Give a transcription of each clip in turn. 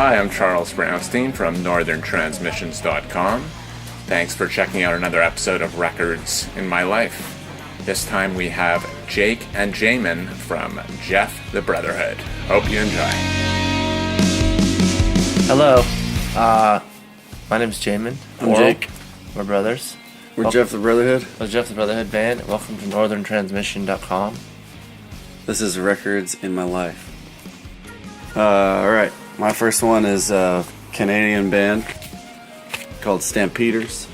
Hi, I'm Charles Brownstein from NorthernTransmissions.com. Thanks for checking out another episode of Records in My Life. This time we have Jake and Jamin from Jeff the Brotherhood. Hope you enjoy. Hello, my name's Jamin. I'm Jake. We're brothers. We're Jeff the Brotherhood. We're Jeff the Brotherhood band. Welcome to NorthernTransmission.com. This is Records in My Life. Alright, my first one is a Canadian band called Stampeders.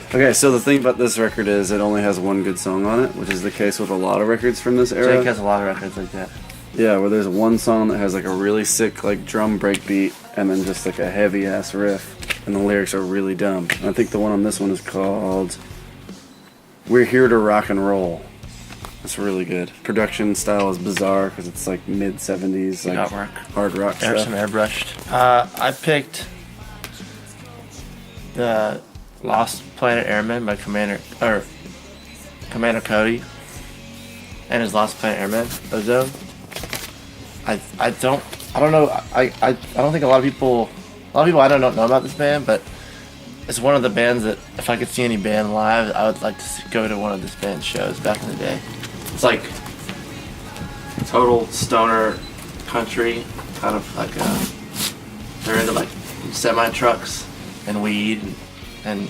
Okay, so the thing about this record is it only has one good song on it, which is the case with a lot of records from this era. Jake has a lot of records like that. Yeah, where there's one song that has like a really sick like drum break beat and then just like a heavy ass riff, and the lyrics are really dumb. And I think the one on this one is called We're Here to Rock and Roll. It's really good. Production style is bizarre because it's like mid-70s like hard rock stuff. Some airbrushed. I picked the Lost Planet Airmen by Commander Cody and his Lost Planet Airmen Ozone. I don't know. I don't think a lot of people I don't know about this band, but it's one of the bands that if I could see any band live, I would like to go to one of this band's shows back in the day. It's like total stoner country, kind of like they're into like semi trucks and weed, and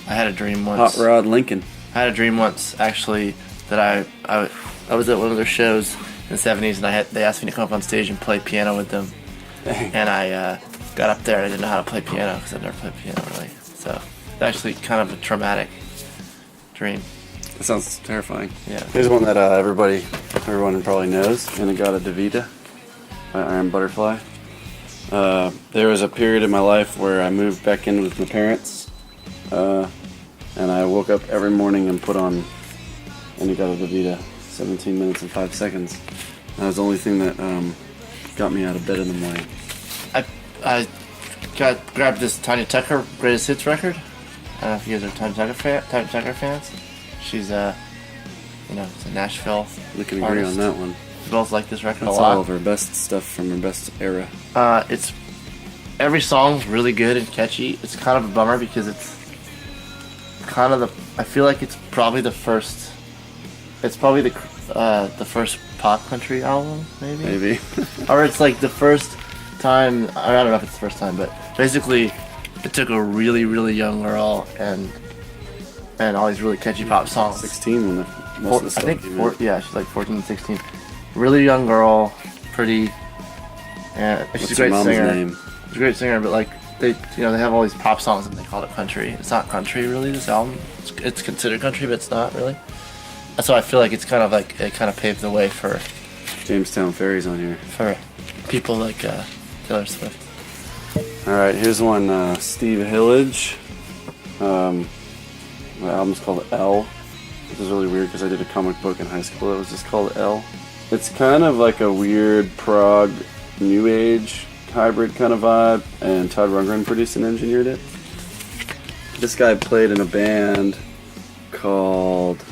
I had a dream once. Hot Rod Lincoln. I had a dream once actually that I was at one of their shows in the 70s, and they asked me to come up on stage and play piano with them. Dang. And I got up there and I didn't know how to play piano because I've never played piano really. So it's actually kind of a traumatic dream. That sounds terrifying. Yeah. Here's one that everyone probably knows, In-A-Gadda-Da-Vida by Iron Butterfly. There was a period in my life where I moved back in with my parents, and I woke up every morning and put on In-A-Gadda-Da-Vida, 17 minutes and 5 seconds. That was the only thing that got me out of bed in the morning. I grabbed this Tanya Tucker Greatest Hits record. I don't know if you guys are Tanya Tucker fans. She's it's a Nashville We can agree artist. on that one. We both like this record That's a lot. all of her best stuff from her best era. It's every song's really good and catchy. It's kind of a bummer because it's kind of I feel like it's probably the first. It's probably the first pop country album, maybe. Or it's like the first time. I don't know if it's the first time, but basically, it took a really, really young girl and all these really catchy pop songs. 16 when most of the stuff came out. Yeah, she's like 14, 16. Really young girl, pretty. And she's a great singer. Name? She's a great singer, but like they have all these pop songs and they call it country. It's not country really. This album, it's considered country, but it's not really. So I feel like it's kind of like it kind of paved the way for Jamestown Ferry's on here. for people like Taylor Swift. All right, here's one. Steve Hillage. The album's called L, which is really weird because I did a comic book in high school that was just called L. It's kind of like a weird prog new age hybrid kind of vibe, and Todd Rundgren produced and engineered it. This guy played in a band called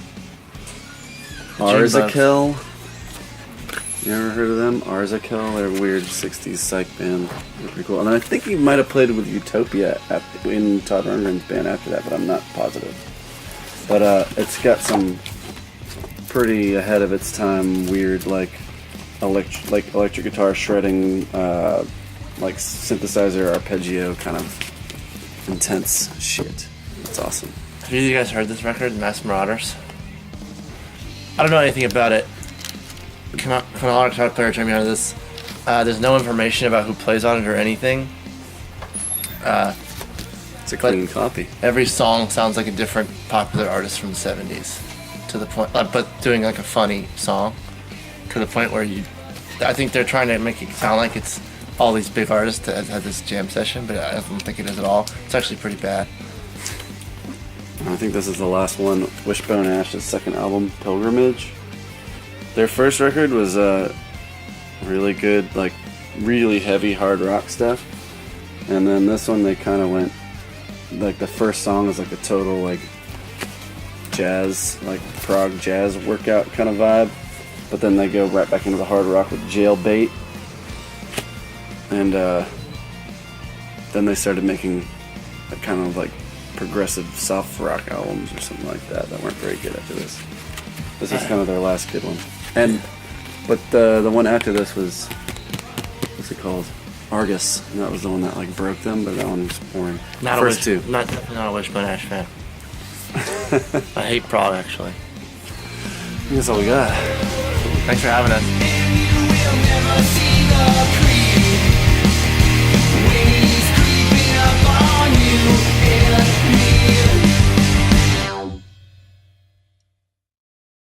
Arzakill. You ever heard of them? Arzakill? They're a weird 60s psych band. They're pretty cool. And I think he might have played with Utopia in Todd Rundgren's band after that, but I'm not positive. But it's got some pretty ahead of its time weird electric guitar shredding, like synthesizer arpeggio kind of intense shit. It's awesome. Have you guys heard this record, Mass Marauders? I don't know anything about it. Can a guitar player turn me on to this? There's no information about who plays on it or anything. It's a clean copy. Every song sounds like a different popular artist from the 70s. To the point, but doing like a funny song. To the point where I think they're trying to make it sound like it's all these big artists that had this jam session, but I don't think it is at all. It's actually pretty bad. I think this is the last one. Wishbone Ash's second album, Pilgrimage. Their first record was really good, like really heavy hard rock stuff, and then this one they kind of went like the first song is like a total like jazz, like prog jazz workout kind of vibe, but then they go right back into the hard rock with Jailbait, and then they started making a kind of like progressive soft rock albums or something like that weren't very good after this. This was kind of their last good one. But the one after this was, what's it called? Argus. And that was the one that like broke them, but that one was boring. First two. Definitely not a Wishbone Ash fan. I hate prog, actually. That's all we got. Thanks for having us.